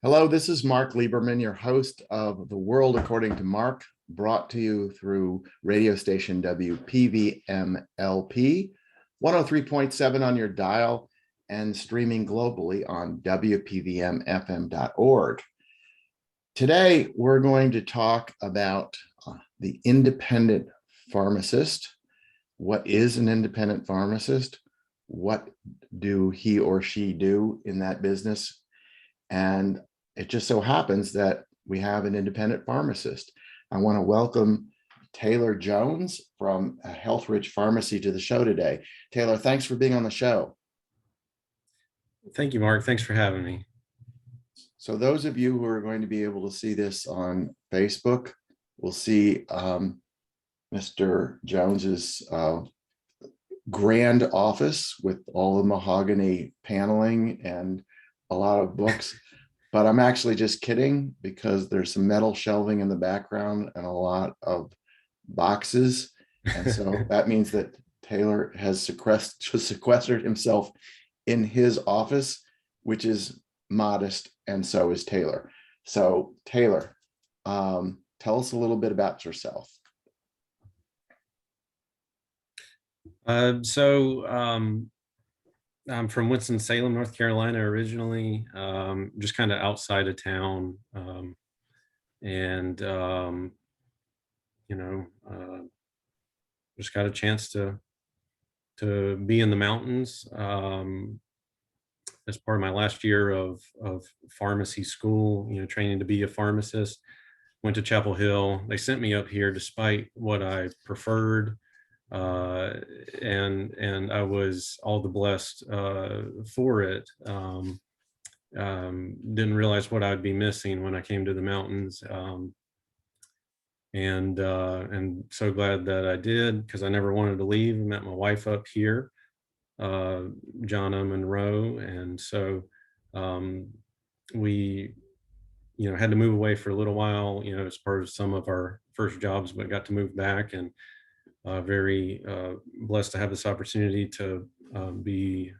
Hello, this is Mark Lieberman, your host of The World According to Mark, brought to you through radio station WPVMLP, 103.7 on your dial, and streaming globally on WPVMFM.org. Today, we're going to talk about the independent pharmacist. What is an independent pharmacist? What do he or she do in that business? And it just so happens that we have an independent pharmacist. I want to welcome Taylor Jones from Healthridge Pharmacy to the show today. Taylor, thanks for being on the show. Thank you, Mark. Thanks for having me. So those of you who are going to be able to see this on Facebook will see Mr. Jones's grand office with all the mahogany paneling and a lot of books. But I'm actually just kidding because there's some metal shelving in the background and a lot of boxes. And so that means that Taylor has sequestered himself in his office, which is modest, and so is Taylor. So Taylor, tell us a little bit about yourself. I'm from Winston-Salem, North Carolina, originally, just kind of outside of town. Just got a chance to be in the mountains as part of my last year of pharmacy school, training to be a pharmacist. Went to Chapel Hill. They sent me up here despite what I preferred. And I was all the blessed for it. Didn't realize what I'd be missing when I came to the mountains, and so glad that I did, because I never wanted to leave. I met my wife up here, Jonna Monroe, and so we had to move away for a little while, as part of some of our first jobs, but got to move back, and very blessed to have this opportunity to be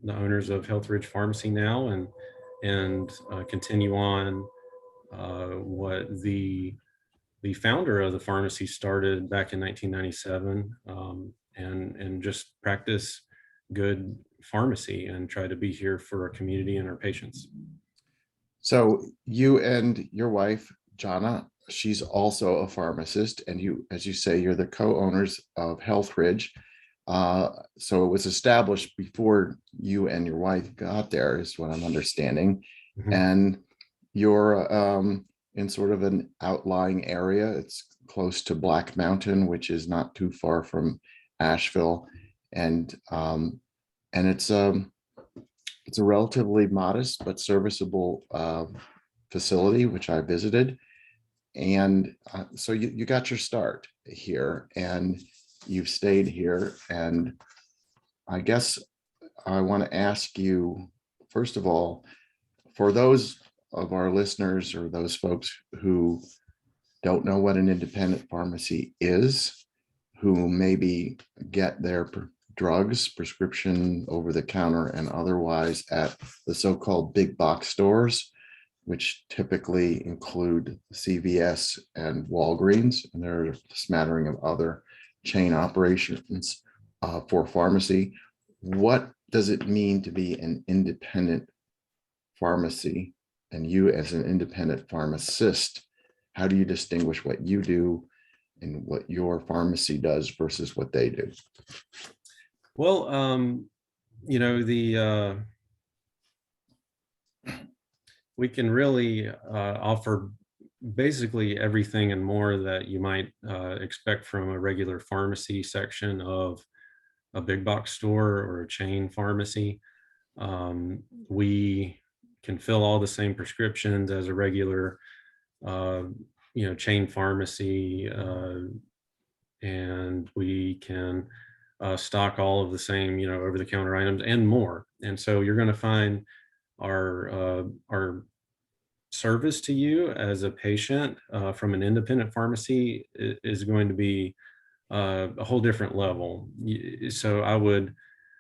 the owners of Healthridge Pharmacy now, and continue on what the founder of the pharmacy started back in 1997, and just practice good pharmacy and try to be here for our community and our patients. So you and your wife, Jonna, she's also a pharmacist, and you, as you say, you're the co-owners of Healthridge. So it was established before you and your wife got there, is what I'm understanding. Mm-hmm. And you're in sort of an outlying area. It's close to Black Mountain, which is not too far from Asheville, and it's a relatively modest but serviceable facility, which I visited. And so you got your start here, and you've stayed here. And I guess I want to ask you, first of all, for those of our listeners or those folks who don't know what an independent pharmacy is, who maybe get their drugs, prescription, over the counter and otherwise, at the so-called big box stores, which typically include CVS and Walgreens, and there are a smattering of other chain operations for pharmacy. What does it mean to be an independent pharmacy? And you, as an independent pharmacist, how do you distinguish what you do and what your pharmacy does versus what they do? Well, we can really offer basically everything and more that you might expect from a regular pharmacy section of a big box store or a chain pharmacy. We can fill all the same prescriptions as a regular chain pharmacy, and we can stock all of the same over the counter items and more. And so you're going to find our service to you as a patient from an independent pharmacy is going to be a whole different level. So I would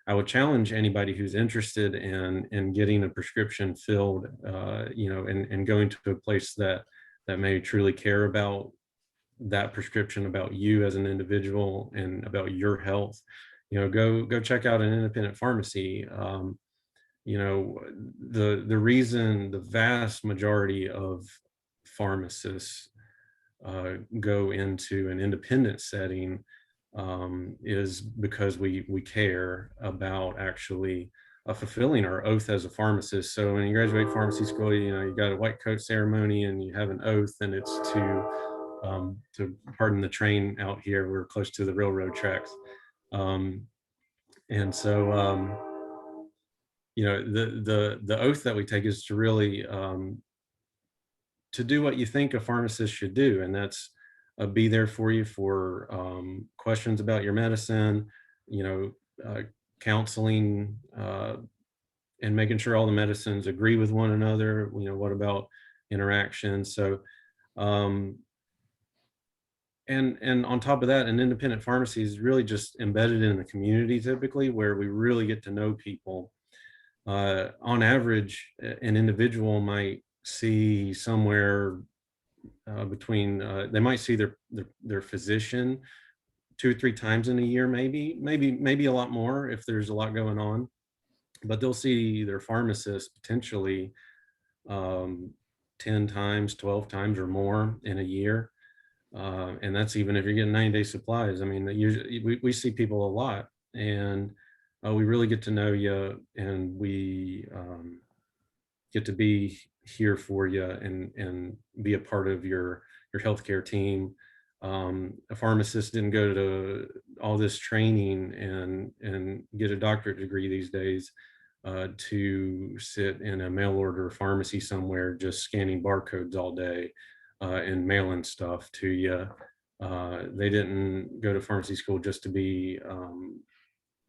I would challenge anybody who's interested in getting a prescription filled, and going to a place that may truly care about that prescription, about you as an individual and about your health. Go check out an independent pharmacy. You know, the reason the vast majority of pharmacists go into an independent setting is because we care about actually fulfilling our oath as a pharmacist. So when you graduate pharmacy school, you got a white coat ceremony and you have an oath, and it's to pardon the train out here. We're close to the railroad tracks, and so the oath that we take is to really to do what you think a pharmacist should do, and that's be there for you for questions about your medicine, you know, counseling, and making sure all the medicines agree with one another. What about interactions? So, and on top of that, an independent pharmacy is really just embedded in the community, typically, where we really get to know people. On average, an individual might see somewhere between they might see their physician 2 or 3 times in a year, maybe a lot more if there's a lot going on, but they'll see their pharmacist potentially 10 times, 12 times or more in a year. And that's even if you're getting 90-day supplies. I mean, usually we see people a lot, and we really get to know you, and we get to be here for you and be a part of your healthcare team. A pharmacist didn't go to all this training and get a doctorate degree these days to sit in a mail order pharmacy somewhere just scanning barcodes all day and mailing stuff to you. They didn't go to pharmacy school just to be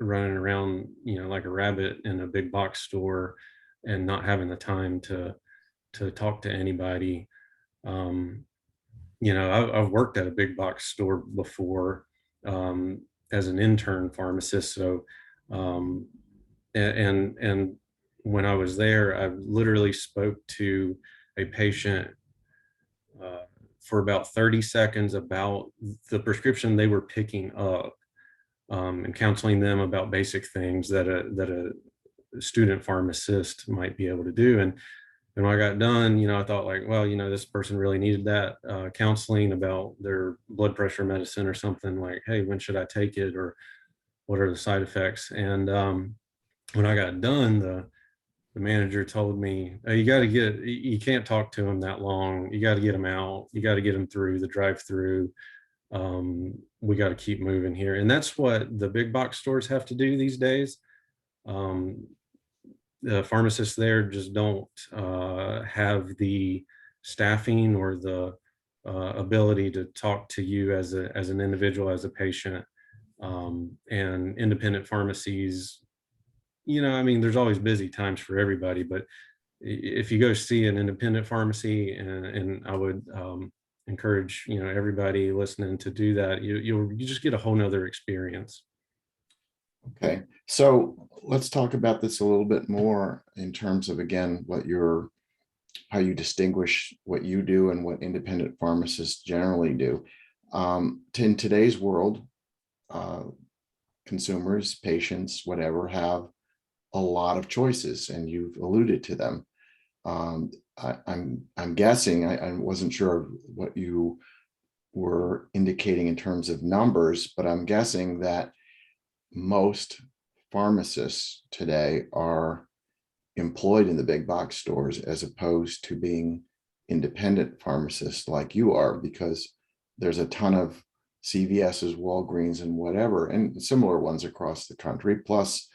running around, like a rabbit in a big box store and not having the time to talk to anybody. Um, I've worked at a big box store before as an intern pharmacist. So, and when I was there, I literally spoke to a patient for about 30 seconds about the prescription they were picking up, and counseling them about basic things that a student pharmacist might be able to do. And when I got done, I thought like, well, this person really needed that counseling about their blood pressure medicine or something, like, hey, when should I take it? Or what are the side effects? And when I got done, the manager told me, oh, you can't talk to him that long. You got to get him out. You got to get him through the drive through. We got to keep moving here. And that's what the big box stores have to do these days. The pharmacists there just don't have the staffing or the ability to talk to you as an individual, as a patient. And independent pharmacies, I mean, there's always busy times for everybody, but if you go see an independent pharmacy, and I would encourage everybody listening to do that, you just get a whole nother experience. Okay, so let's talk about this a little bit more in terms of, again, how you distinguish what you do and what independent pharmacists generally do. In today's world, consumers, patients, whatever, have a lot of choices, and you've alluded to them. I'm guessing, I wasn't sure what you were indicating in terms of numbers, but I'm guessing that most pharmacists today are employed in the big box stores as opposed to being independent pharmacists like you are, because there's a ton of CVS's, Walgreens, and whatever, and similar ones across the country. Plus,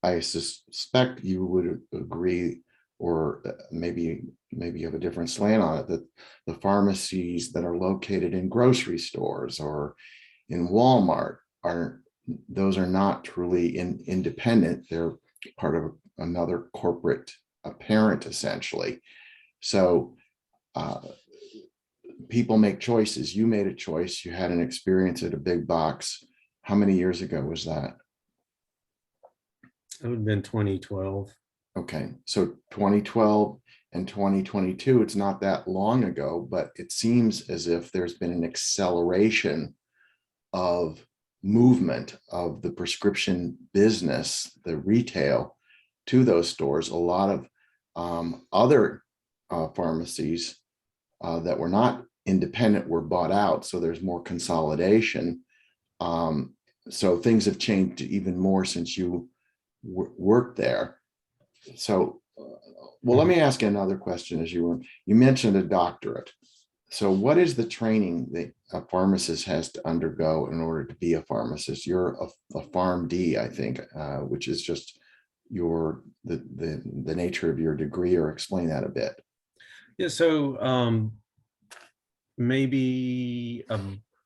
I suspect you would agree, or maybe you have a different slant on it, that the pharmacies that are located in grocery stores or in Walmart those are not truly independent. They're part of another corporate parent, essentially. So people make choices. You made a choice. You had an experience at a big box. How many years ago was that? It would have been 2012. Okay, so 2012 and 2022, it's not that long ago, but it seems as if there's been an acceleration of movement of the prescription business, the retail, to those stores. A lot of other pharmacies that were not independent were bought out, so there's more consolidation. Um, so things have changed even more since you worked there. So, well, let Mhm. me ask you another question. You mentioned a doctorate. So what is the training that a pharmacist has to undergo in order to be a pharmacist? You're a PharmD, I think, which is just the nature of your degree, or explain that a bit. Yeah, so maybe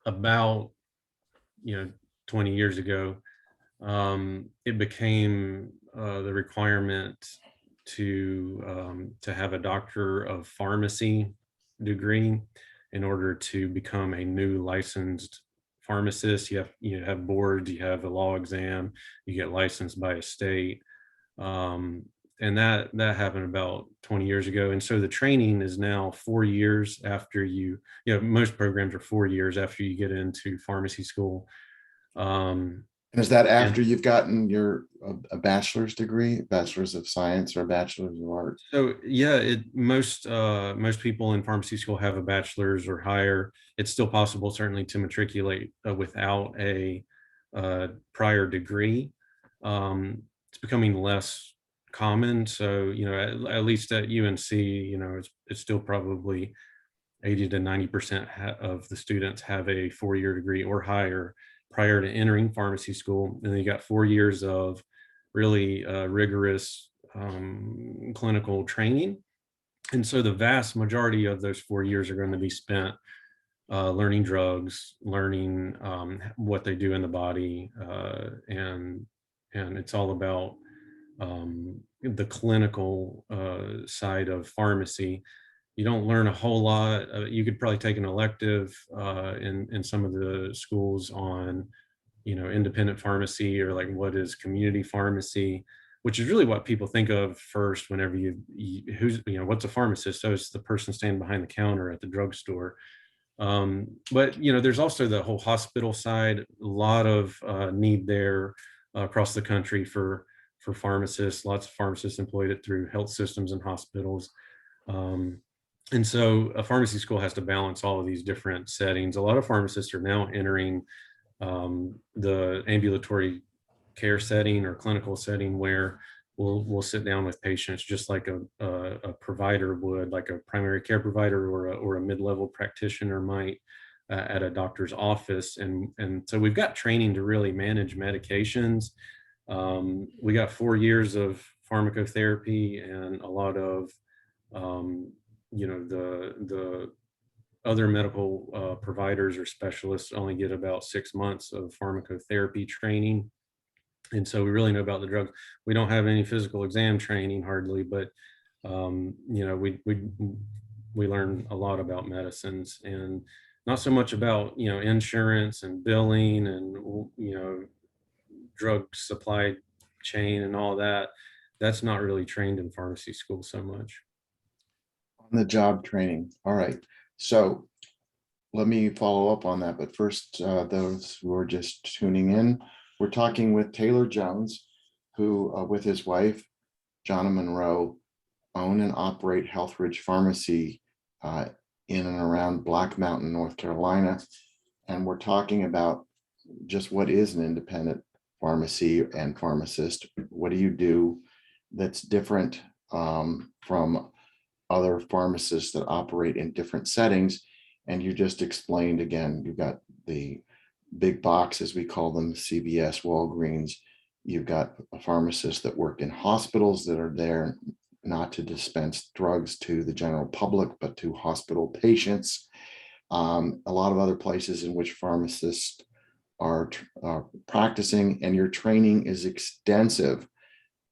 about 20 years ago, it became the requirement to have a doctor of pharmacy degree in order to become a new licensed pharmacist. You have boards, you have a law exam, you get licensed by a state, um, and that happened about 20 years ago. And so the training is now 4 years after most programs are 4 years after you get into pharmacy school. Um, And is that after and you've gotten your a bachelor's degree, bachelor's of science or bachelor's of art? So yeah, most people in pharmacy school have a bachelor's or higher. It's still possible, certainly, to matriculate without a prior degree. It's becoming less common. So at least at UNC, it's still probably 80 to 90% of the students have a 4-year degree or higher prior to entering pharmacy school. And then you got 4 years of really rigorous clinical training. And so the vast majority of those 4 years are going to be spent learning drugs, learning what they do in the body, and it's all about the clinical side of pharmacy. You don't learn a whole lot. You could probably take an elective in some of the schools on, independent pharmacy, or like what is community pharmacy, which is really what people think of first whenever what's a pharmacist? So it's the person standing behind the counter at the drugstore. But there's also the whole hospital side. A lot of need there across the country for pharmacists. Lots of pharmacists employed it through health systems and hospitals. Um, and so a pharmacy school has to balance all of these different settings. A lot of pharmacists are now entering the ambulatory care setting or clinical setting, where we'll sit down with patients just like a provider would, like a primary care provider or a mid-level practitioner might at a doctor's office. And so we've got training to really manage medications. We got 4 years of pharmacotherapy, and a lot of the other medical providers or specialists only get about 6 months of pharmacotherapy training. And so we really know about the drugs. We don't have any physical exam training hardly, but we learn a lot about medicines, and not so much about insurance and billing and drug supply chain and all that. That's not really trained in pharmacy school so much. On the job training. All right. So let me follow up on that. But first, those who are just tuning in, we're talking with Taylor Jones, who, with his wife, Jonna Monroe, own and operate Healthridge Pharmacy in and around Black Mountain, North Carolina. And we're talking about just what is an independent pharmacy and pharmacist. What do you do that's different from other pharmacists that operate in different settings? And you just explained again, you've got the big box, as we call them, CVS, Walgreens. You've got a pharmacist that work in hospitals that are there not to dispense drugs to the general public, but to hospital patients. A lot of other places in which pharmacists are practicing, and your training is extensive.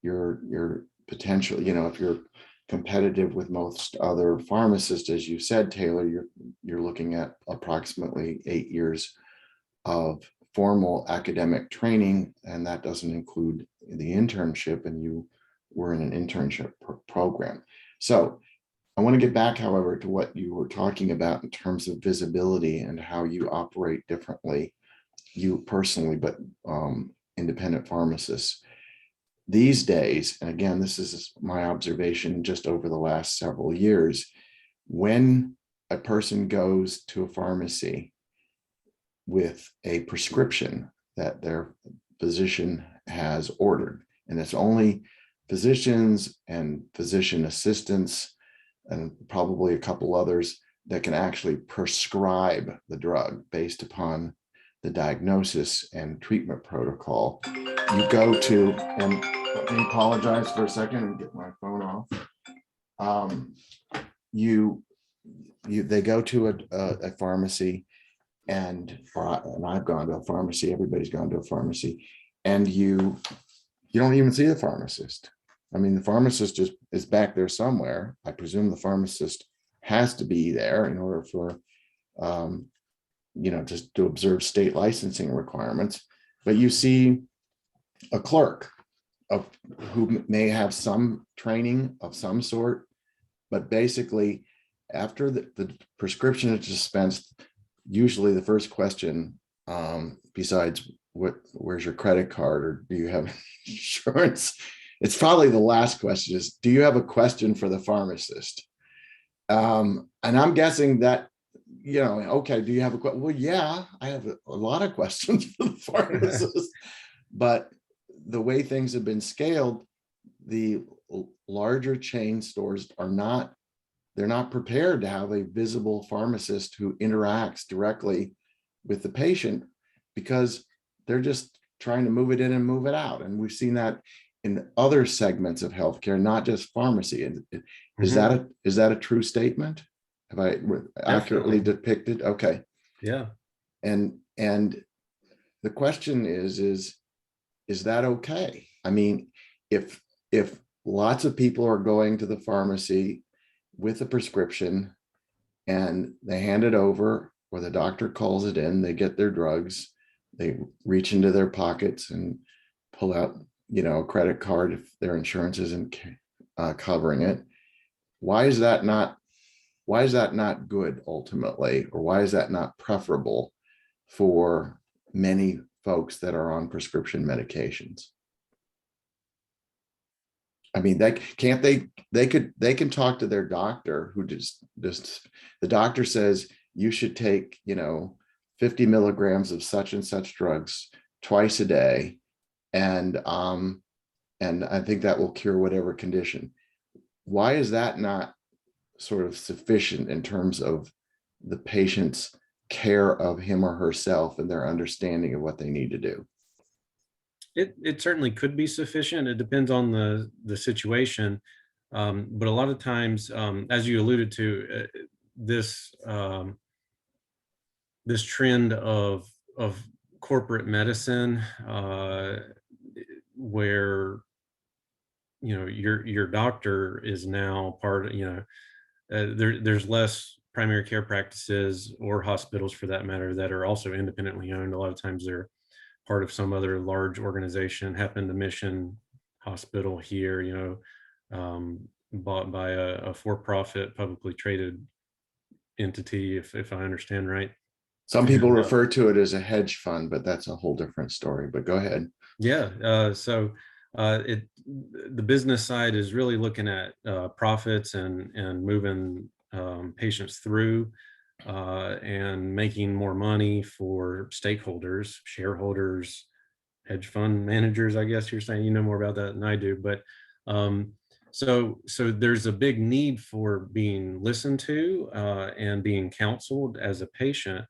Your potential, if you're competitive with most other pharmacists, as you said, Taylor, you're looking at approximately 8 years of formal academic training, and that doesn't include the internship, and you were in an internship program. So I want to get back, however, to what you were talking about in terms of visibility and how you operate differently, you personally, but independent pharmacists these days. And again, this is my observation just over the last several years. When a person goes to a pharmacy with a prescription that their physician has ordered, and it's only physicians and physician assistants and probably a couple others that can actually prescribe the drug based upon the diagnosis and treatment protocol. You go to, and let me apologize for a second and get my phone off. They go to a pharmacy, and I've gone to a pharmacy. Everybody's gone to a pharmacy, and you don't even see the pharmacist. I mean, the pharmacist is back there somewhere. I presume the pharmacist has to be there in order for, just to observe state licensing requirements. But you see a clerk who may have some training of some sort, but basically, after the prescription is dispensed, usually the first question, besides where's your credit card, or do you have insurance? It's probably the last question is, do you have a question for the pharmacist? And I'm guessing that, okay, do you have a question? Well, yeah, I have a lot of questions for the pharmacist. But the way things have been scaled, the larger chain stores they're not prepared to have a visible pharmacist who interacts directly with the patient, because they're just trying to move it in and move it out. And we've seen that in other segments of healthcare, not just pharmacy. Is that a true statement? Have I accurately depicted? Okay. Yeah. And the question is that okay? I mean, if lots of people are going to the pharmacy with a prescription and they hand it over, or the doctor calls it in, they get their drugs, they reach into their pockets and pull out, a credit card if their insurance isn't covering it. Why is that not good ultimately? Or why is that not preferable for many folks that are on prescription medications? I mean, they can talk to their doctor, who just the doctor says you should take 50 milligrams of such and such drugs twice a day, and I think that will cure whatever condition. Why is that not sort of sufficient in terms of the patient's care of him or herself and their understanding of what they need to do? It certainly could be sufficient. It depends on the situation. But a lot of times, as you alluded to, this trend of corporate medicine, where your doctor is now part of, there's less primary care practices or hospitals, for that matter, that are also independently owned. A lot of times they're part of some other large organization, Happen to Mission Hospital here, bought by a for-profit publicly traded entity, if I understand right. Some people refer to it as a hedge fund, but that's a whole different story. But go ahead. Yeah. So the business side is really looking at profits and moving patients through and making more money for stakeholders, shareholders, hedge fund managers. I guess you're saying you know more about that than I do. But so there's a big need for being listened to and being counseled as a patient.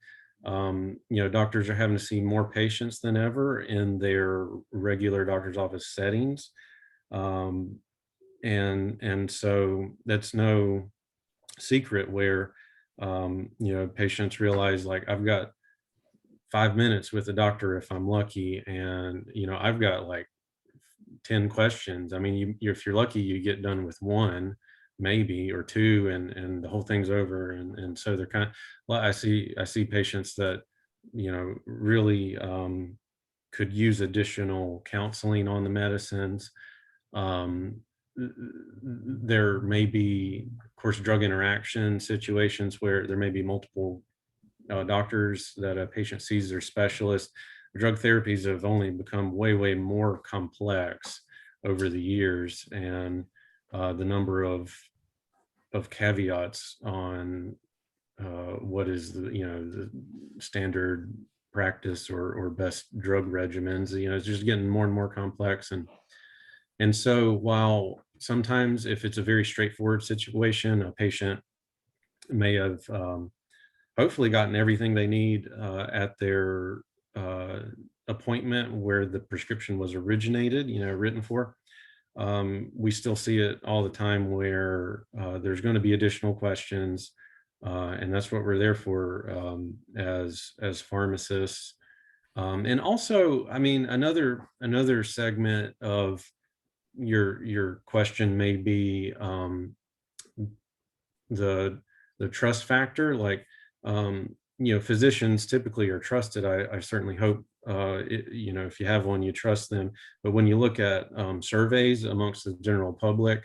Doctors are having to see more patients than ever in their regular doctor's office settings. And so that's no secret where, patients realize, like, I've got 5 minutes with the doctor if I'm lucky. And, I've got like 10 questions. I mean, if you're lucky, you get done with one, maybe, or two, and the whole thing's over. And so they're well, I see patients that, really could use additional counseling on the medicines. Um, there may be, of course, drug interaction situations where there may be multiple doctors that a patient sees their specialist. Drug therapies have only become way, way more complex over the years, and the number of caveats on what is the standard practice or best drug regimens. It's just getting more and more complex, and so while sometimes if it's a very straightforward situation, a patient may have hopefully gotten everything they need at their uh, appointment where the prescription was originated, written for. We still see it all the time where there's going to be additional questions, and that's what we're there for as pharmacists. And also, I mean, another segment of your question may be the the trust factor. Like, physicians typically are trusted. I certainly hope, if you have one, you trust them. But when you look at surveys amongst the general public,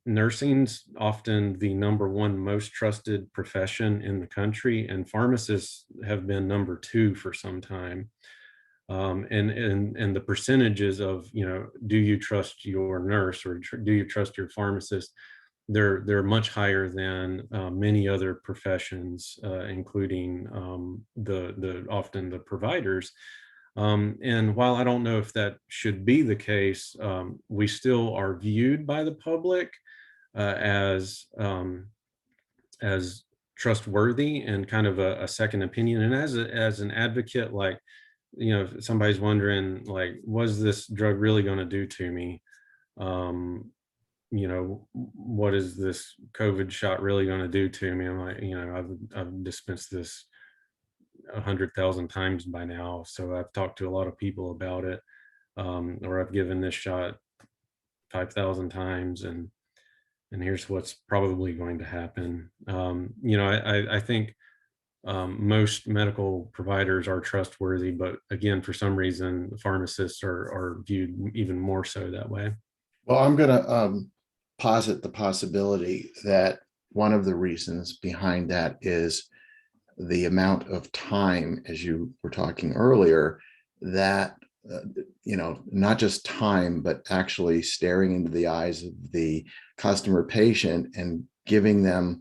nursing's often the number one most trusted profession in the country, and pharmacists have been number two for some time. And the percentages of, do you trust your nurse or do you trust your pharmacist? They're much higher than many other professions, including the often the providers. And while I don't know if that should be the case, we still are viewed by the public as trustworthy and kind of a second opinion. And as an advocate, like, if somebody's wondering, like, was this drug really going to do to me? What is this COVID shot really going to do to me? I'm like, I've dispensed this 100,000 times by now, so I've talked to a lot of people about it, or I've given this shot 5,000 times, and here's what's probably going to happen. I think most medical providers are trustworthy, but again, for some reason, pharmacists are viewed even more so that way. Well, I'm going to posit the possibility that one of the reasons behind that is the amount of time, as you were talking earlier, that, not just time, but actually staring into the eyes of the customer patient and giving them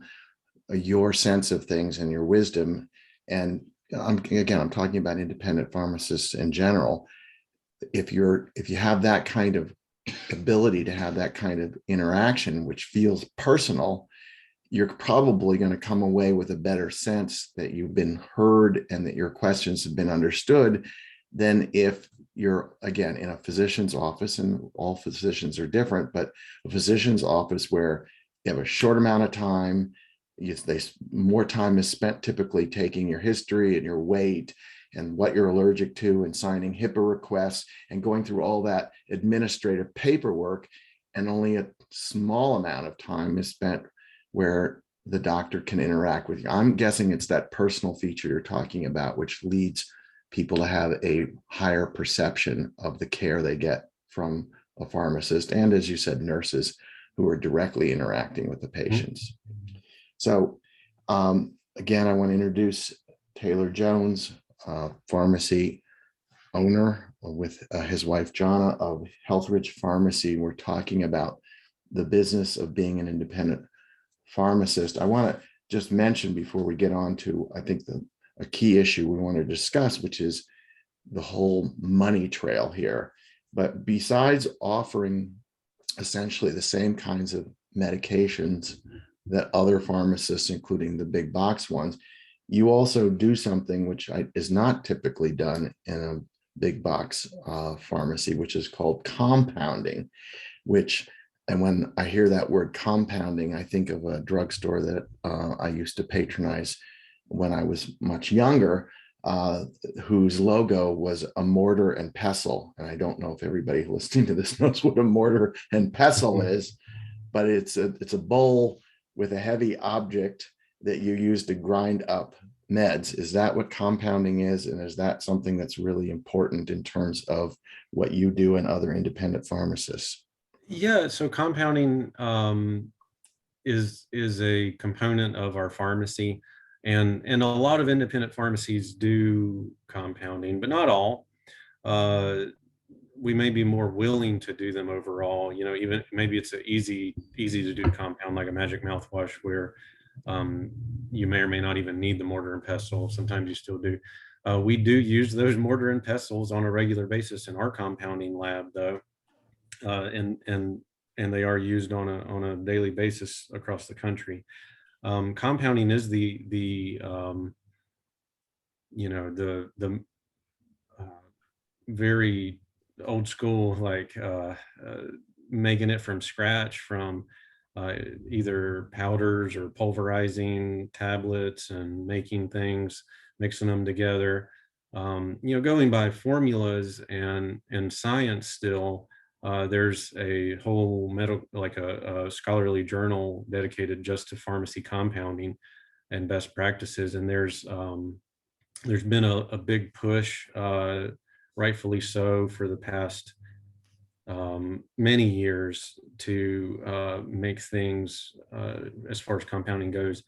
your sense of things and your wisdom. And I'm talking about independent pharmacists in general. If you have that kind of ability to have that kind of interaction, which feels personal, you're probably going to come away with a better sense that you've been heard and that your questions have been understood than if you're, again, in a physician's office, and all physicians are different, but a physician's office where you have a short amount of time, more time is spent typically taking your history and your weight and what you're allergic to and signing HIPAA requests and going through all that administrative paperwork, and only a small amount of time is spent where the doctor can interact with you. I'm guessing it's that personal feature you're talking about, which leads people to have a higher perception of the care they get from a pharmacist, and, as you said, nurses who are directly interacting with the patients. So again, I want to introduce Taylor Jones, pharmacy owner with his wife, Jonna, of Healthridge Pharmacy. We're talking about the business of being an independent pharmacist. I want to just mention before we get on to, I think, a key issue we want to discuss, which is the whole money trail here. But besides offering essentially the same kinds of medications that other pharmacists, including the big box ones, you also do something which is not typically done in a big box pharmacy, which is called compounding, and when I hear that word compounding, I think of a drugstore that I used to patronize when I was much younger, whose logo was a mortar and pestle. And I don't know if everybody listening to this knows what a mortar and pestle is, but it's a bowl with a heavy object that you use to grind up meds. Is that what compounding is? And is that something that's really important in terms of what you do and other independent pharmacists? Yeah, so compounding is a component of our pharmacy, and a lot of independent pharmacies do compounding, but not all. Uh, we may be more willing to do them overall. You know, even maybe it's a easy to do compound like a magic mouthwash where um, you may or may not even need the mortar and pestle. Sometimes you still do. We do use those mortar and pestles on a regular basis in our compounding lab, though, and they are used on a daily basis across the country. Compounding is the you know the uh, very old school, like making it from scratch from uh, either powders or pulverizing tablets and making things, mixing them together. You know, going by formulas and science still. There's a whole medical, like a scholarly journal dedicated just to pharmacy compounding and best practices. And there's been a big push, rightfully so, for the past many years to make things, as far as compounding goes,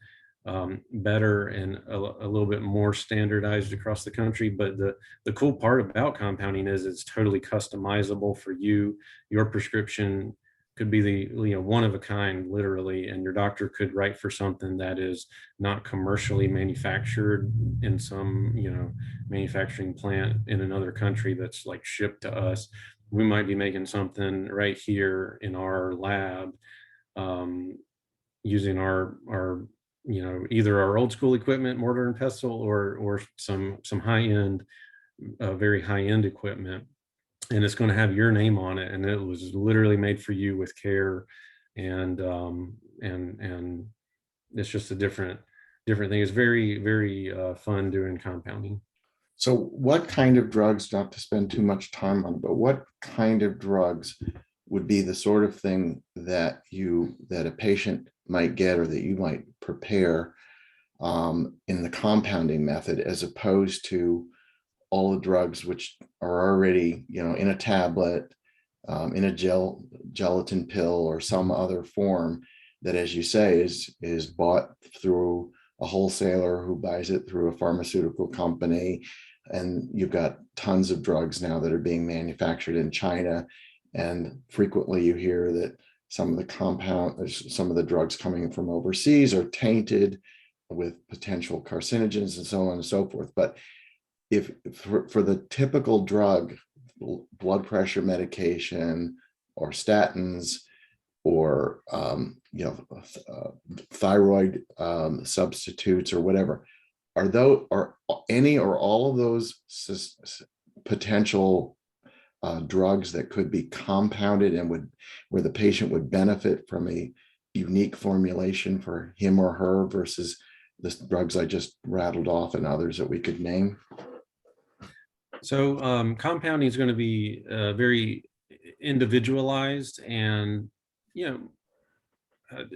better and a little bit more standardized across the country. But the cool part about compounding is it's totally customizable for you. Your prescription could be the, you know, one of a kind, literally, and your doctor could write for something that is not commercially manufactured in some, you know, manufacturing plant in another country that's like shipped to us. We might be making something right here in our lab, um, using our you know, either our old school equipment, mortar and pestle, or some high end, very high end equipment, and it's going to have your name on it, and it was literally made for you with care, and and it's just a different thing. It's very fun doing compounding. So, what kind of drugs, not to spend too much time on, but what kind of drugs would be the sort of thing that a patient might get or that you might prepare in the compounding method, as opposed to all the drugs which are already, in a tablet, in a gelatin pill or some other form that, as you say, is bought through a wholesaler who buys it through a pharmaceutical company. And you've got tons of drugs now that are being manufactured in China. And frequently you hear that some of the drugs coming from overseas are tainted with potential carcinogens and so on and so forth. But if for the typical drug, blood pressure medication or statins, or thyroid substitutes or whatever, are any or all of those potential drugs that could be compounded and where the patient would benefit from a unique formulation for him or her versus the drugs I just rattled off and others that we could name? So compounding is going to be very individualized, and you know,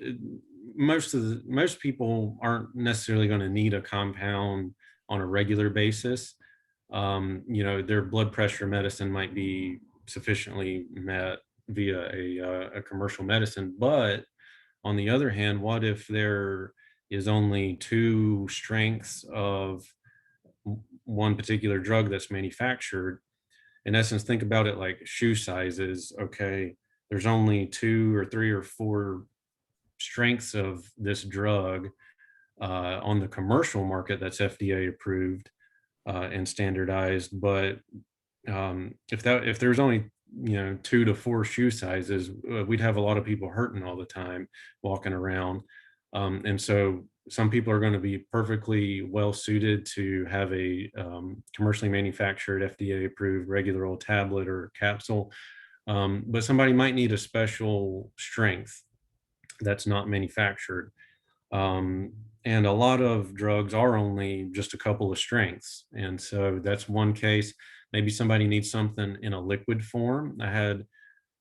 most people aren't necessarily going to need a compound on a regular basis. You know, their blood pressure medicine might be sufficiently met via a commercial medicine, but on the other hand, what if there is only two strengths of one particular drug that's manufactured? In essence, think about it like shoe sizes. Okay, there's only two or three or four strengths of this drug on the commercial market that's FDA approved and standardized. But if there's only, you know, two to four shoe sizes, we'd have a lot of people hurting all the time walking around. And so some people are going to be perfectly well suited to have a commercially manufactured FDA approved regular old tablet or capsule, but somebody might need a special strength that's not manufactured. And a lot of drugs are only just a couple of strengths. And so that's one case. Maybe somebody needs something in a liquid form. I had,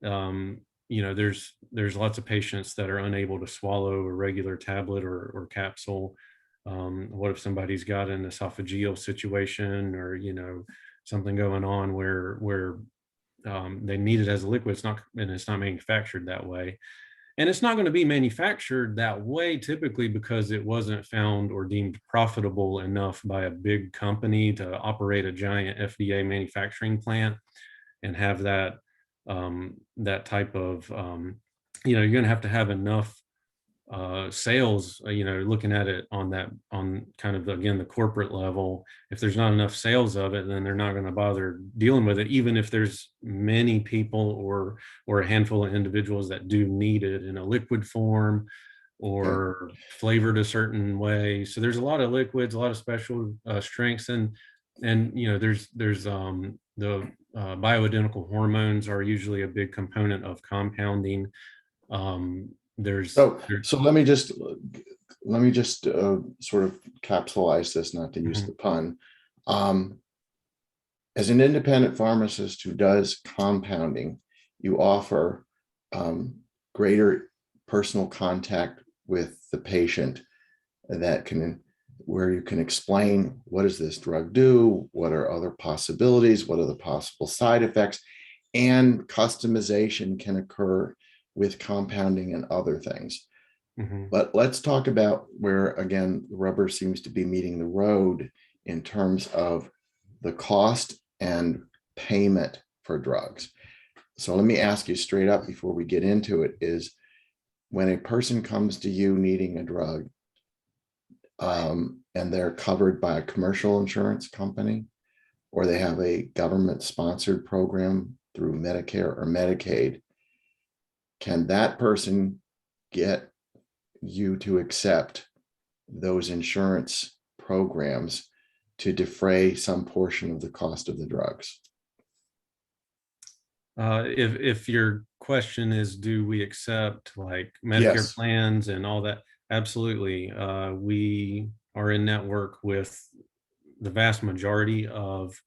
you know, there's lots of patients that are unable to swallow a regular tablet or capsule. What if somebody's got an esophageal situation, or something going on where they need it as a liquid. It's not manufactured that way, and it's not going to be manufactured that way typically because it wasn't found or deemed profitable enough by a big company to operate a giant FDA manufacturing plant and have that type of you're going to have enough sales, looking at it on kind of, again, the corporate level. If there's not enough sales of it, then they're not going to bother dealing with it, even if there's many people or a handful of individuals that do need it in a liquid form Okay. or flavored a certain way. So there's a lot of liquids, a lot of special strengths, and there's the bioidentical hormones are usually a big component of compounding. So let me just sort of capsulize this, not to use Mhm. the pun. Um, as an independent pharmacist who does compounding, you offer um, greater personal contact with the patient that can where you can explain, what does this drug do, what are other possibilities, what are the possible side effects, and customization can occur with compounding and other things. Mhm. But let's talk about where, again, the rubber seems to be meeting the road in terms of the cost and payment for drugs. So let me ask you straight up before we get into it, is when a person comes to you needing a drug, and they're covered by a commercial insurance company, or they have a government sponsored program through Medicare or Medicaid, can that person get you to accept those insurance programs to defray some portion of the cost of the drugs? If your question is, do we accept like Medicare Yes. plans and all that? Absolutely. We are in network with the vast majority of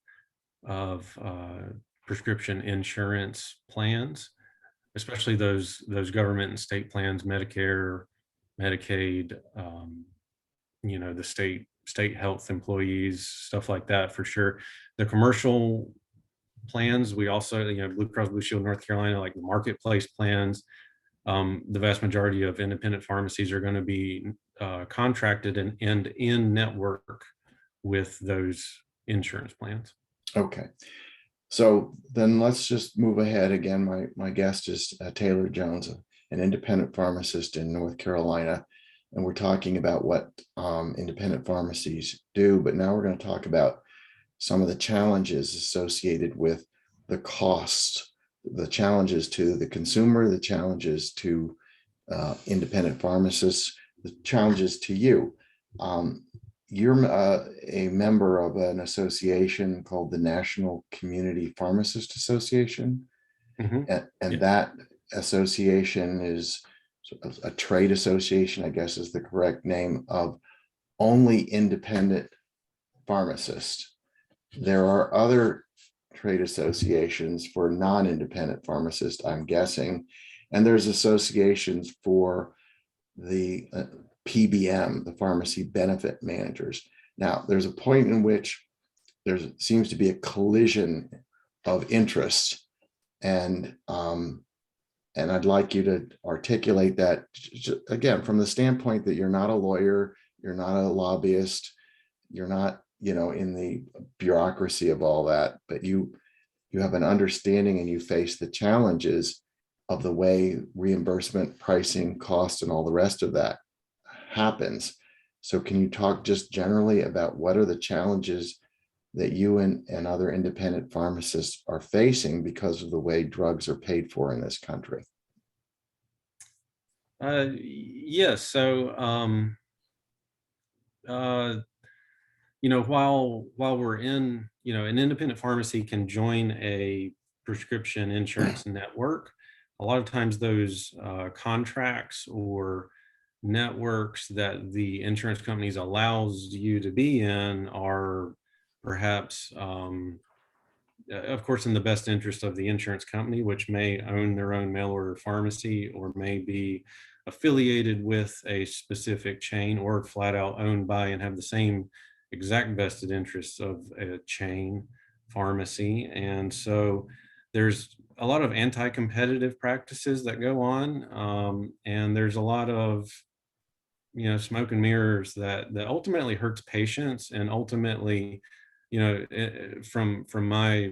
prescription insurance plans, especially those government and state plans, Medicare, Medicaid, the state health employees, stuff like that, for sure. The commercial plans, we also, Blue Cross Blue Shield North Carolina, like the marketplace plans, the vast majority of independent pharmacies are going to be contracted and in network with those insurance plans. Okay. So then let's just move ahead. Again, my guest is Taylor Jones, an independent pharmacist in North Carolina. And we're talking about what independent pharmacies do. But now we're going to talk about some of the challenges associated with the costs, the challenges to the consumer, the challenges to independent pharmacists, the challenges to you. Um, you're a member of an association called the National Community Pharmacist Association, Mhm. and Yeah. that association is a trade association, I guess is the correct name, of only independent pharmacists. There are other trade associations for non-independent pharmacists, I'm guessing, and there's associations for the PBM, the pharmacy benefit managers. Now, there's a point in which there seems to be a collision of interests, and I'd like you to articulate that again from the standpoint that you're not a lawyer, you're not a lobbyist, you're not, in the bureaucracy of all that, but you have an understanding and you face the challenges of the way reimbursement, pricing, cost, and all the rest of that happens. So can you talk just generally about what are the challenges that you and other independent pharmacists are facing because of the way drugs are paid for in this country? Yes. So, uh, while we're in, an independent pharmacy can join a prescription insurance network. A lot of times those contracts or networks that the insurance companies allows you to be in are perhaps, of course, in the best interest of the insurance company, which may own their own mail order pharmacy or may be affiliated with a specific chain or flat out owned by and have the same exact vested interests of a chain pharmacy. And so there's a lot of anti-competitive practices that go on, and there's a lot of smoke and mirrors that ultimately hurts patients, and ultimately, from my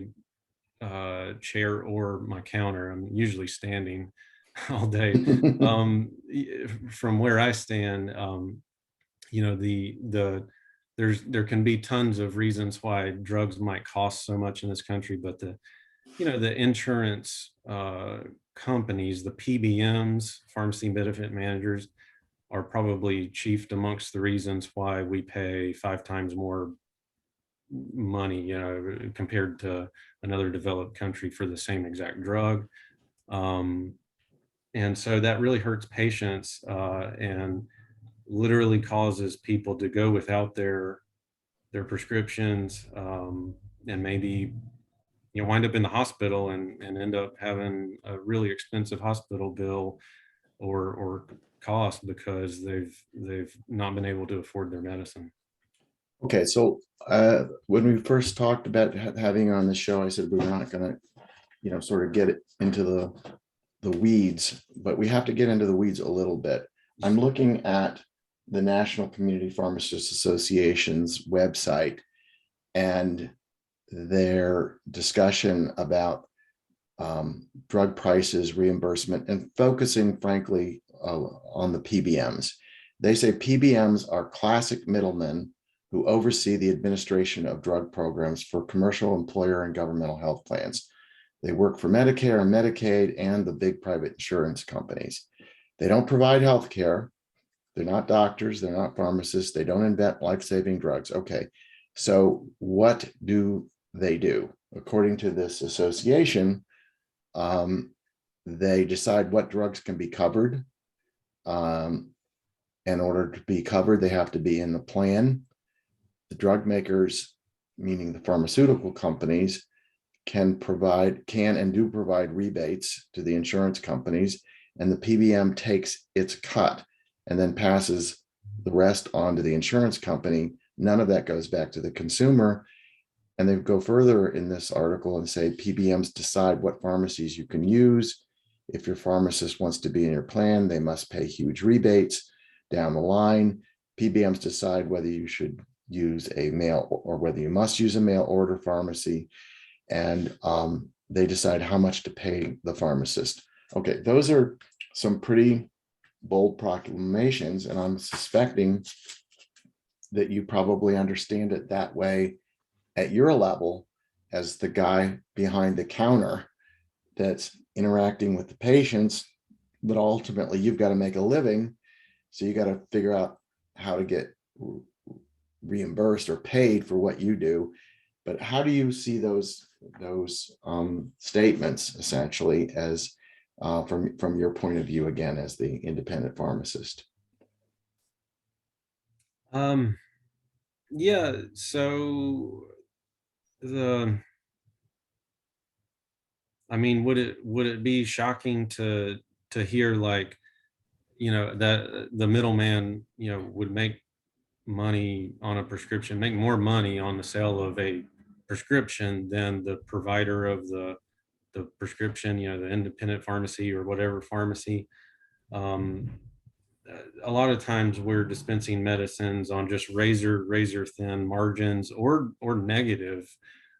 chair or my counter, I'm usually standing all day. From where I stand, there can be tons of reasons why drugs might cost so much in this country, but the insurance companies, the PBMs, pharmacy benefit managers, are probably chief amongst the reasons why we pay 5 times more money, compared to another developed country for the same exact drug. Um, and so that really hurts patients, and literally causes people to go without their prescriptions, and maybe wind up in the hospital and end up having a really expensive hospital bill or cost because they've not been able to afford their medicine. Okay, so when we first talked about having on the show, I said we were not going to, sort of get it into the weeds, but we have to get into the weeds a little bit. I'm looking at the National Community Pharmacists Association's website and their discussion about drug prices, reimbursement, and focusing, frankly, on the PBMs. They say PBMs are classic middlemen who oversee the administration of drug programs for commercial, employer, and governmental health plans. They work for Medicare and Medicaid and the big private insurance companies. They don't provide health care. They're not doctors. They're not pharmacists. They don't invent life-saving drugs. Okay, so what do they do? According to this association, they decide what drugs can be covered. In order to be covered, they have to be in the plan. The drug makers, meaning the pharmaceutical companies, can and do provide rebates to the insurance companies, and the PBM takes its cut and then passes the rest on to the insurance company. None of that goes back to the consumer. And they go further in this article and say PBMs decide what pharmacies you can use. If your pharmacist wants to be in your plan, they must pay huge rebates down the line. PBMs decide whether you should use a mail or whether you must use a mail order pharmacy. And they decide how much to pay the pharmacist. Okay, those are some pretty bold proclamations, and I'm suspecting that you probably understand it that way at your level as the guy behind the counter that's interacting with the patients, but ultimately you've got to make a living. So you got to figure out how to get reimbursed or paid for what you do. But how do you see those statements essentially as from your point of view, again, as the independent pharmacist? Yeah, so the I mean, would it be shocking to hear, like, that the middleman, would make money on a prescription, make more money on the sale of a prescription than the provider of the prescription, the independent pharmacy or whatever pharmacy. Um, a lot of times we're dispensing medicines on just razor thin margins or negative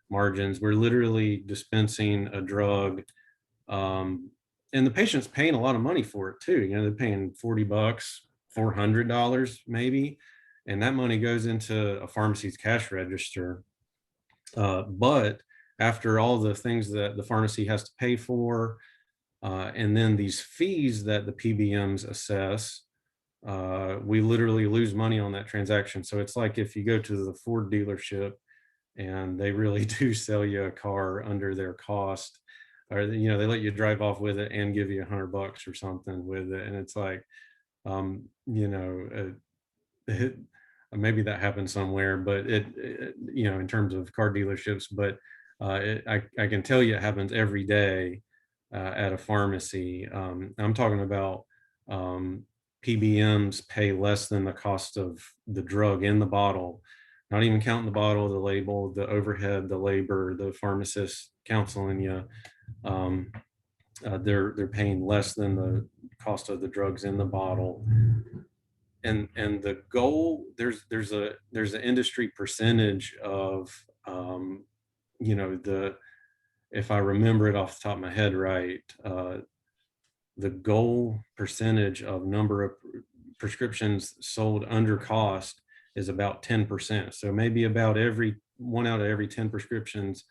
margins. We're literally dispensing a drug, um, and the patient's paying a lot of money for it too. They're paying $40, $400 maybe, and that money goes into a pharmacy's cash register. But after all the things that the pharmacy has to pay for, and then these fees that the PBMs assess, we literally lose money on that transaction. So it's like if you go to the Ford dealership and they really do sell you a car under their cost, or they let you drive off with it and give you $100 or something with it, and it's like, um, you know, it, maybe that happens somewhere, but in terms of car dealerships, but I can tell you it happens every day at a pharmacy. I'm talking about um, PBMs pay less than the cost of the drug in the bottle, not even counting the bottle, the label, the overhead, the labor, the pharmacist counseling you. Um, they're paying less than the cost of the drugs in the bottle. And the goal, there's an industry percentage of, the, if I remember it off the top of my head right, the goal percentage of number of prescriptions sold under cost is about 10%. So maybe about every one out of every 10 prescriptions,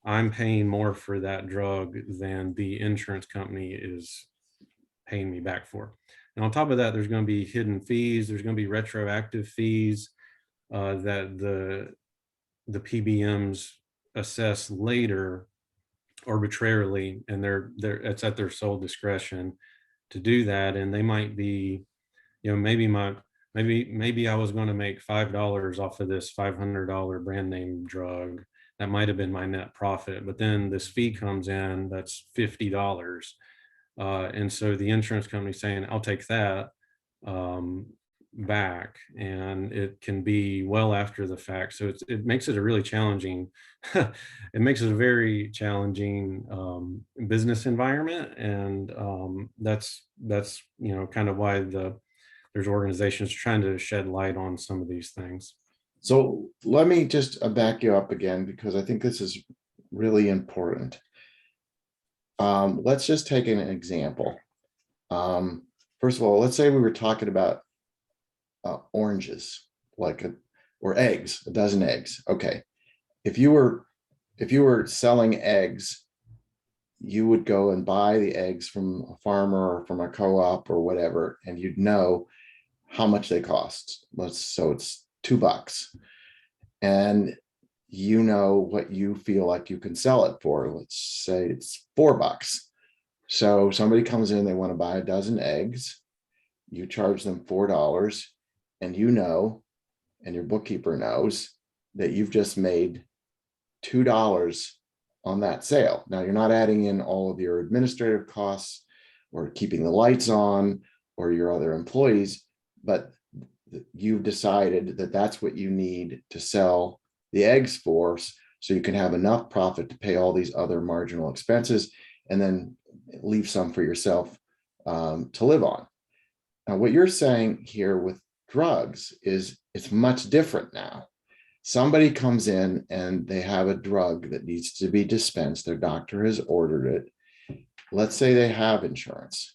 I'm paying more for that drug than the insurance company is paying me back for. And on top of that, there's going to be hidden fees. There's going to be retroactive fees that the PBMs assess later arbitrarily, and it's at their sole discretion to do that. And they might be, maybe I was going to make $5 off of this $500 brand name drug. That might have been my net profit, but then this fee comes in that's $50. And so the insurance company saying, I'll take that back, and it can be well after the fact. So it makes it a really challenging, it makes it a very challenging business environment. And that's kind of why there's organizations trying to shed light on some of these things. So let me just back you up again, because I think this is really important. Let's just take an example. First of all, let's say we were talking about oranges, or eggs, a dozen eggs. Okay, if you were selling eggs, you would go and buy the eggs from a farmer or from a co-op or whatever, and you'd know how much they cost. So it's $2, and you know what you feel like you can sell it for. Let's say it's $4. So somebody comes in, they want to buy a dozen eggs. You charge them $4, and and your bookkeeper knows that you've just made $2 on that sale. Now, you're not adding in all of your administrative costs or keeping the lights on or your other employees, but you've decided that that's what you need to sell the eggs for, so you can have enough profit to pay all these other marginal expenses and then leave some for yourself to live on. Now, what you're saying here with drugs is it's much different now. Somebody comes in and they have a drug that needs to be dispensed. Their doctor has ordered it. Let's say they have insurance.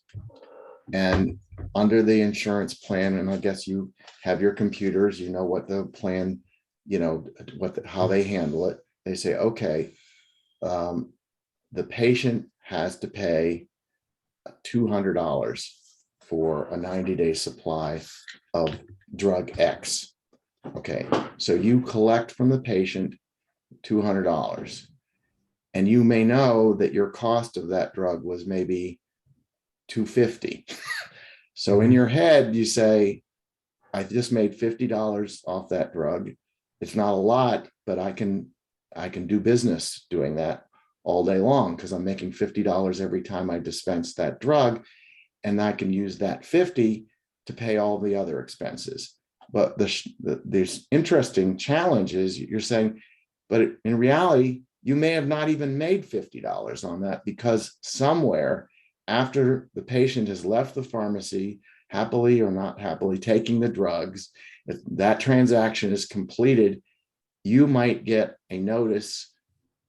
And under the insurance plan, and I guess you have your computers, you know what the plan, how they handle it. They say, okay, the patient has to pay $200 for a 90-day supply of drug X. Okay, so you collect from the patient $200, and you may know that your cost of that drug was maybe $250. So in your head, you say, I just made $50 off that drug. It's not a lot, but I can do business doing that all day long because I'm making $50 every time I dispense that drug, and I can use that 50 to pay all the other expenses. But there's interesting challenges. You're saying, but in reality, you may have not even made $50 on that, because somewhere after the patient has left the pharmacy, happily or not happily, taking the drugs, if that transaction is completed, you might get a notice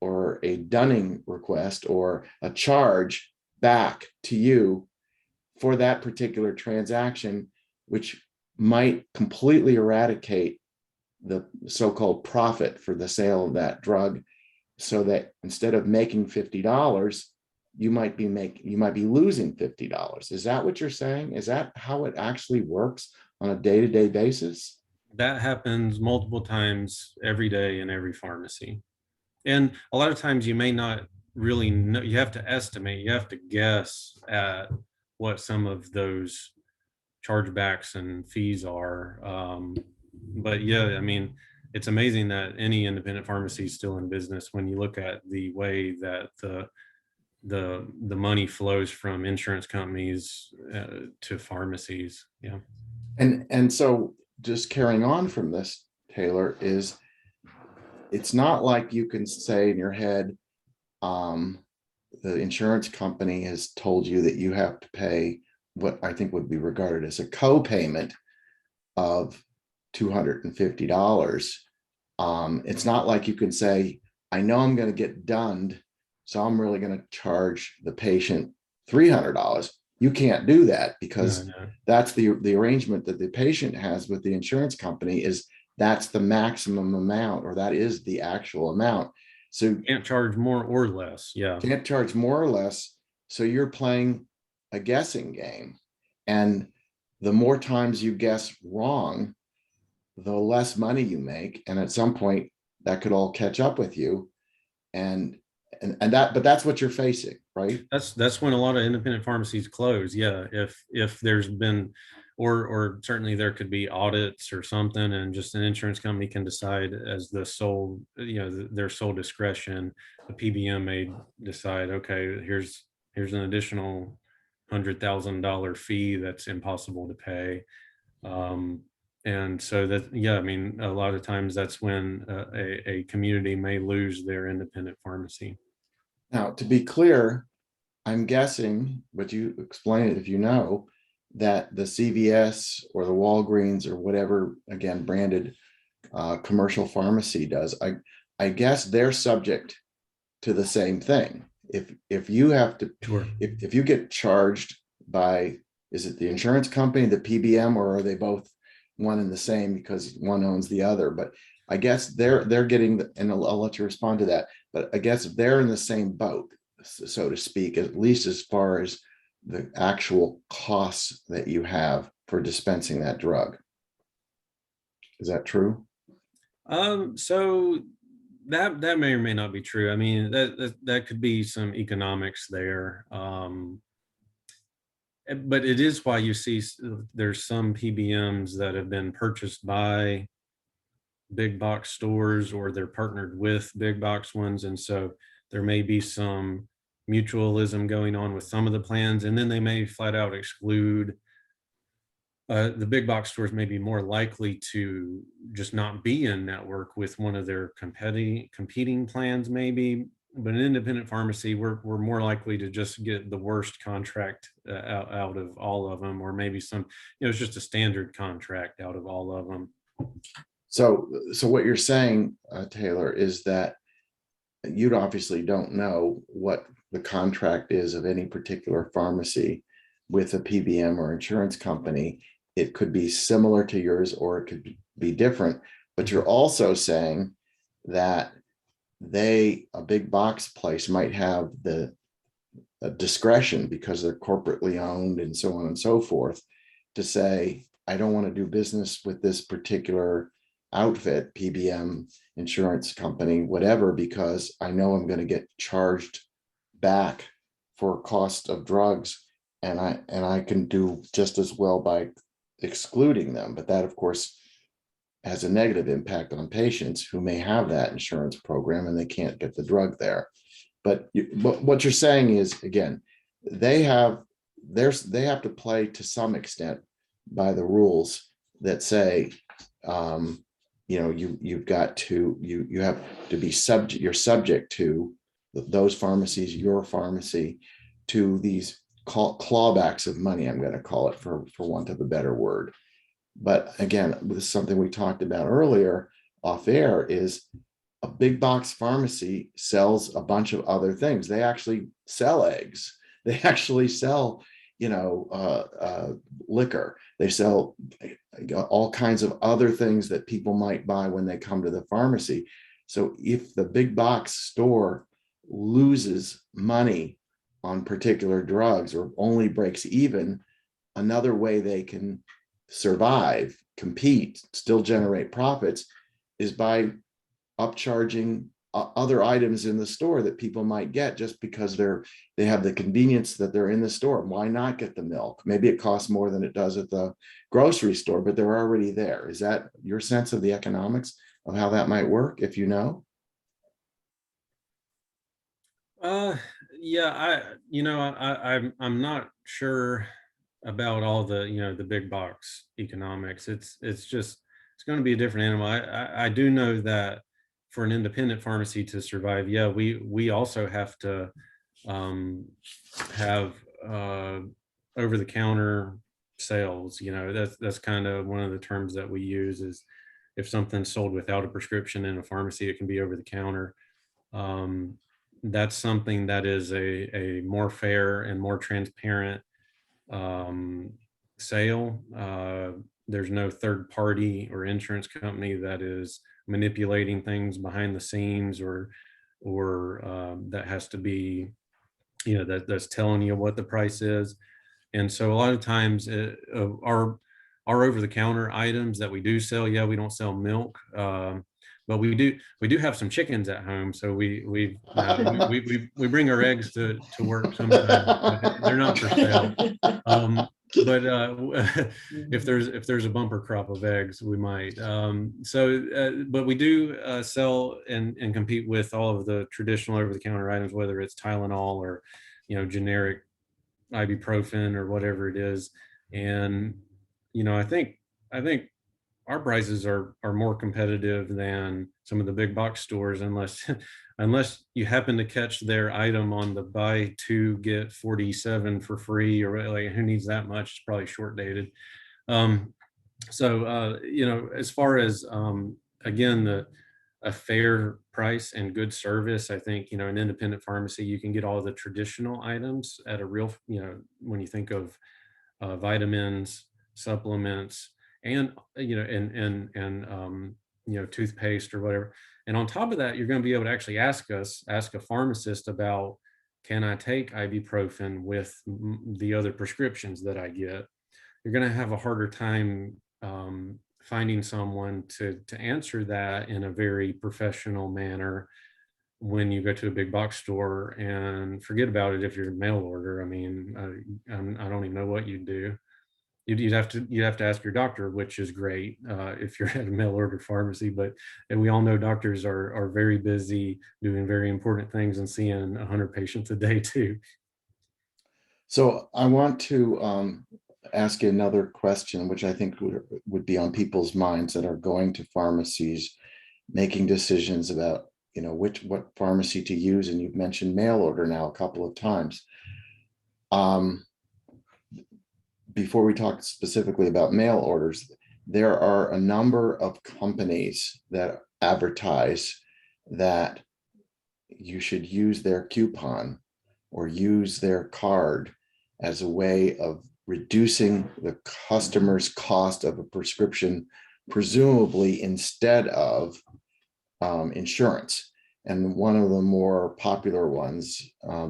or a dunning request or a charge back to you for that particular transaction, which might completely eradicate the so-called profit for the sale of that drug, so that instead of making $50, you might be losing $50. Is that what you're saying? Is that how it actually works on a day-to-day basis? That happens multiple times every day in every pharmacy. And a lot of times you may not really know, you have to estimate, you have to guess at what some of those chargebacks and fees are. But yeah, I mean, it's amazing that any independent pharmacy is still in business when you look at the way that the money flows from insurance companies to pharmacies. Yeah. And so just carrying on from this, Taylor, is it's not like you can say in your head, um, the insurance company has told you that you have to pay what I think would be regarded as a co-payment of $250. It's not like you can say, I know I'm going to get done, so I'm really going to charge the patient $300. You can't do that No, because no. that's the arrangement that the patient has with the insurance company is that's the maximum amount, or that is the actual amount. So Can't charge more or less. Yeah. can't charge more or less. So you're playing a guessing game. And the more times you guess wrong, the less money you make. And at some point, that could all catch up with you. And but that's what you're facing, right? That's when a lot of independent pharmacies close. Yeah. If there's been, or certainly there could be audits or something, and just an insurance company can decide as the sole, their sole discretion, the PBM may decide, okay, here's an additional $100,000 fee that's impossible to pay. Um, and so that, yeah, I mean, a lot of times that's when a community may lose their independent pharmacy. Now, to be clear, I'm guessing, but you explain it if you know, that the CVS or the Walgreens or whatever, again, branded commercial pharmacy does, I guess they're subject to the same thing. If you have to, Sure. if you get charged by, is it the insurance company, the PBM, or are they both one and the same because one owns the other? But I guess they're getting, and I'll let you respond to that. But I guess they're in the same boat, so to speak, at least as far as the actual costs that you have for dispensing that drug. Is that true? So that may or may not be true. I mean, that could be some economics there. But it is why you see there's some PBMs that have been purchased by big box stores, or they're partnered with big box ones. And so there may be some mutualism going on with some of the plans, and then they may flat out exclude. The big box stores may be more likely to just not be in network with one of their competing plans, maybe. But an independent pharmacy, we're more likely to just get the worst contract out of all of them, or maybe some, it's just a standard contract out of all of them. So what you're saying, Taylor, is that you obviously don't know what the contract is of any particular pharmacy with a PBM or insurance company. It could be similar to yours, or it could be different. But you're also saying that a big box place might have the discretion, because they're corporately owned and so on and so forth, to say, I don't want to do business with this particular outfit, PBM, insurance company, whatever, because I know I'm going to get charged back for cost of drugs, and I can do just as well by excluding them. But that, of course, has a negative impact on patients who may have that insurance program and they can't get the drug there. But what you're saying is, again, they have to play to some extent by the rules that say, you've got to, you have to be subject, you're subject to those pharmacies, your pharmacy, to these clawbacks of money, I'm going to call it, for want of a better word. But again, this is something we talked about earlier off air, is a big box pharmacy sells a bunch of other things. They actually sell eggs. They actually sell, liquor. They sell all kinds of other things that people might buy when they come to the pharmacy. So if the big box store loses money on particular drugs, or only breaks even, another way they can survive, compete, still generate profits, is by upcharging other items in the store that people might get, just because they have the convenience that they're in the store. Why not get the milk? Maybe it costs more than it does at the grocery store, but they're already there. Is that your sense of the economics of how that might work, if you know? Yeah, I'm not sure about all the, the big box economics. It's going to be a different animal. I do know that for an independent pharmacy to survive, yeah, we also have to um, have over the counter sales. That's kind of one of the terms that we use is if something's sold without a prescription in a pharmacy, it can be over the counter. um, that's something that is a more fair and more transparent um, sale. There's no third party or insurance company that is manipulating things behind the scenes, or that has to be, that's telling you what the price is. And so a lot of times our over the counter items that we do sell, yeah, we don't sell milk, but we do have some chickens at home. So we bring our eggs to work sometimes, but they're not for sale. But if there's a bumper crop of eggs, we might. But we do sell and compete with all of the traditional over the counter items, whether it's Tylenol or generic ibuprofen or whatever it is. And I think our prices are more competitive than some of the big box stores, unless unless you happen to catch their item on the buy two get 47 for free, or like, who needs that much? It's probably short dated. um, as far as again, the a fair price and good service, I think, an independent pharmacy, you can get all the traditional items at a real, when you think of vitamins, supplements, and toothpaste or whatever. And on top of that, you're going to be able to actually ask a pharmacist about, can I take ibuprofen with the other prescriptions that I get? You're going to have a harder time finding someone to answer that in a very professional manner when you go to a big box store. And forget about it if you're mail order. I mean, I don't even know what you'd do. You'd have to ask your doctor, which is great if you're at a mail order pharmacy. But and we all know doctors are very busy doing very important things and seeing 100 patients a day too. So I want to ask you another question, which I think would be on people's minds that are going to pharmacies, making decisions about, what pharmacy to use. And you've mentioned mail order now a couple of times. Um, Before we talk specifically about mail orders, there are a number of companies that advertise that you should use their coupon or use their card as a way of reducing the customer's cost of a prescription, presumably instead of insurance. And one of the more popular ones,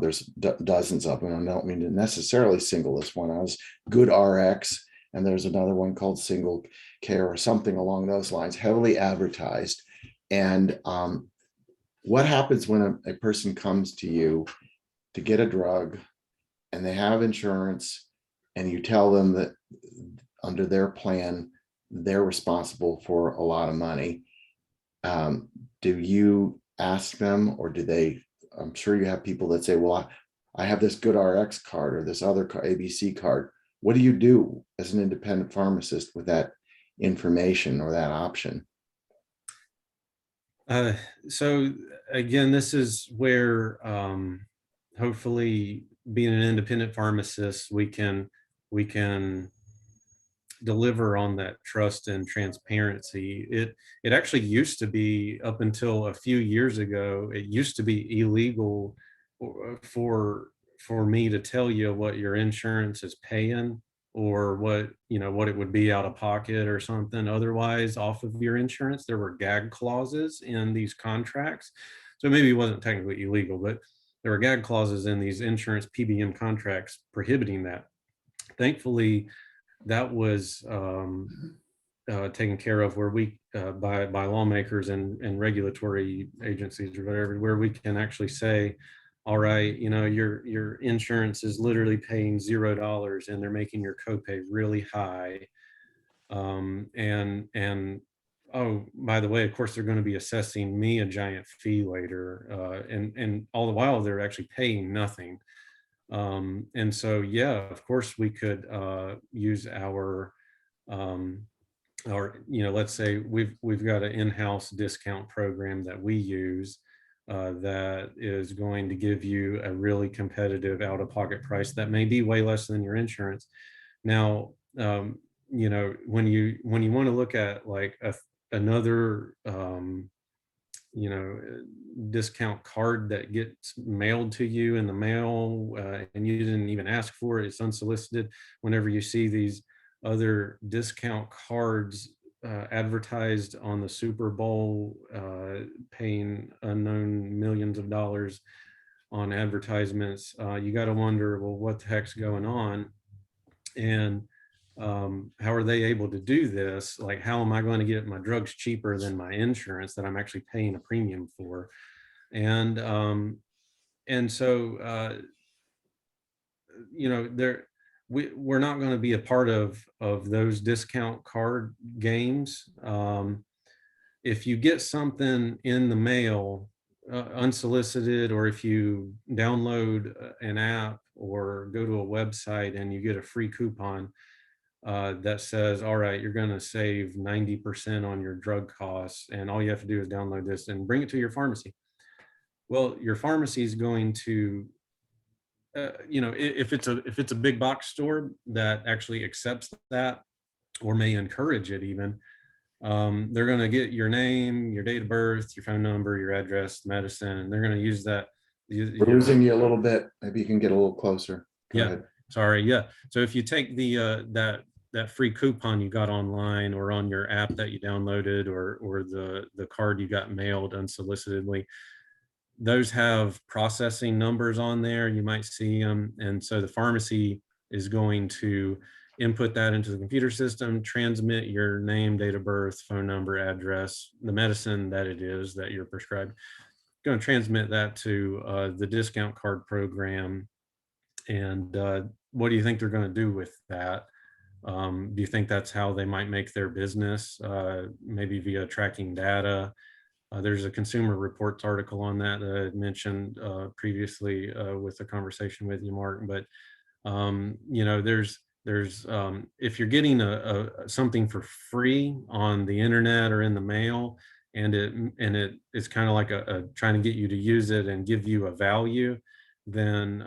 there's dozens of them. I don't mean to necessarily single this one out, is Good RX. And there's another one called Single Care or something along those lines, heavily advertised. And what happens when a person comes to you to get a drug and they have insurance, and you tell them that under their plan, they're responsible for a lot of money? Do you ask them, or do they? I'm sure you have people that say, well, I have this Good RX card or this other ABC card. What do you do as an independent pharmacist with that information or that option? Uh, so again, this is where hopefully, being an independent pharmacist, we can deliver on that trust and transparency. It actually used to be, up until a few years ago, it used to be illegal for me to tell you what your insurance is paying, or what it would be out of pocket or something otherwise off of your insurance. There were gag clauses in these contracts. So maybe it wasn't technically illegal, but there were gag clauses in these insurance PBM contracts prohibiting that. Thankfully, that was taken care of, where we by lawmakers and regulatory agencies or whatever, where we can actually say, all right, your insurance is literally paying $0 and they're making your copay really high. And oh, by the way, of course, they're going to be assessing me a giant fee later, and all the while they're actually paying nothing. And so, yeah, of course, we could use um, let's say we've got an in-house discount program that we use that is going to give you a really competitive out-of-pocket price that may be way less than your insurance. Now, when you want to look at like another discount card that gets mailed to you in the mail, and you didn't even ask for it, it's unsolicited. Whenever you see these other discount cards advertised on the Super Bowl, paying unknown millions of dollars on advertisements, you got to wonder, well, what the heck's going on? And how are they able to do this? Like, how am I going to get my drugs cheaper than my insurance that I'm actually paying a premium for? And so there, we're not going to be a part of those discount card games. If you get something in the mail unsolicited, or if you download an app or go to a website and you get a free coupon that says, all right, you're going to save 90% on your drug costs, and all you have to do is download this and bring it to your pharmacy. Well, your pharmacy is going to, if it's a big box store that actually accepts that or may encourage it even, they're going to get your name, your date of birth, your phone number, your address, medicine, and they're going to use that. We're losing you a little bit. Maybe you can get a little closer. Go Yeah, ahead. sorry. Yeah. So if you take the that free coupon you got online or on your app that you downloaded, or the card you got mailed unsolicitedly, those have processing numbers on there. You might see them. And so the pharmacy is going to input that into the computer system, transmit your name, date of birth, phone number, address, the medicine that it is that you're prescribed, going to transmit that to the discount card program. And what do you think they're going to do with that? Do you think that's how they might make their business, maybe via tracking data? There's a Consumer Reports article on that that I had mentioned previously with a conversation with you, Mark. But there's if you're getting something for free on the internet or in the mail, and it's kind of like a trying to get you to use it and give you a value, then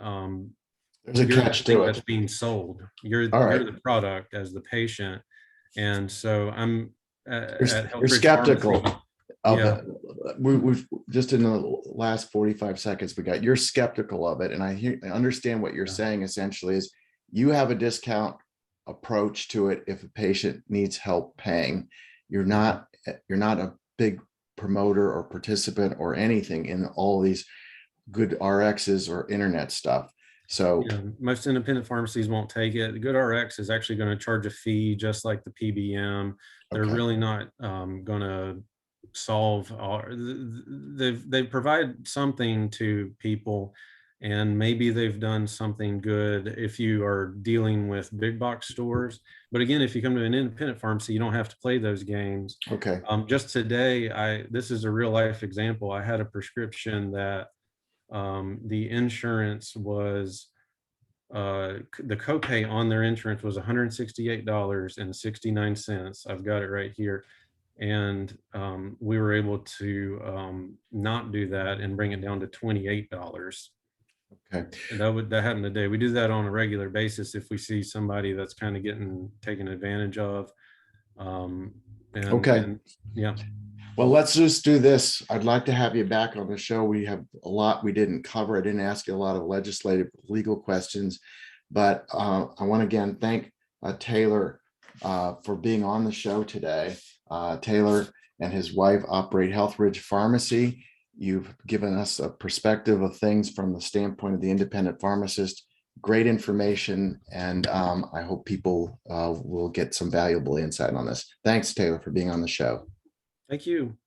There's a you're the catch thing to that's it. being sold. You're All you're right. the product as the patient. And so I'm at You're Healthbridge Pharmacy. skeptical of Yeah. it. We've just in the last 45 seconds, you're skeptical of it. And I understand what you're Yeah. saying essentially is you have a discount approach to it if a patient needs help paying. You're not a big promoter or participant or anything in all these good RXs or internet stuff. So Yeah, most independent pharmacies won't take it. The GoodRx is actually going to charge a fee just like the PBM. They're okay. really not going to solve all. They provide something to people, and maybe they've done something good if you are dealing with big box stores. But again, if you come to an independent pharmacy, you don't have to play those games. Okay. Just today, this is a real life example. I had a prescription that the insurance was the copay on their insurance was $168.69. I've got it right here. And we were able to not do that and bring it down to $28. Okay. And that happened today. We do that on a regular basis if we see somebody that's kind of getting taken advantage of. Okay. And yeah. Well, let's just do this. I'd like to have you back on the show. We have a lot we didn't cover. I didn't ask you a lot of legislative legal questions, but I want to again thank Taylor for being on the show today. Taylor and his wife operate Healthridge Pharmacy. You've given us a perspective of things from the standpoint of the independent pharmacist. Great information, and I hope people will get some valuable insight on this. Thanks, Taylor, for being on the show. Thank you.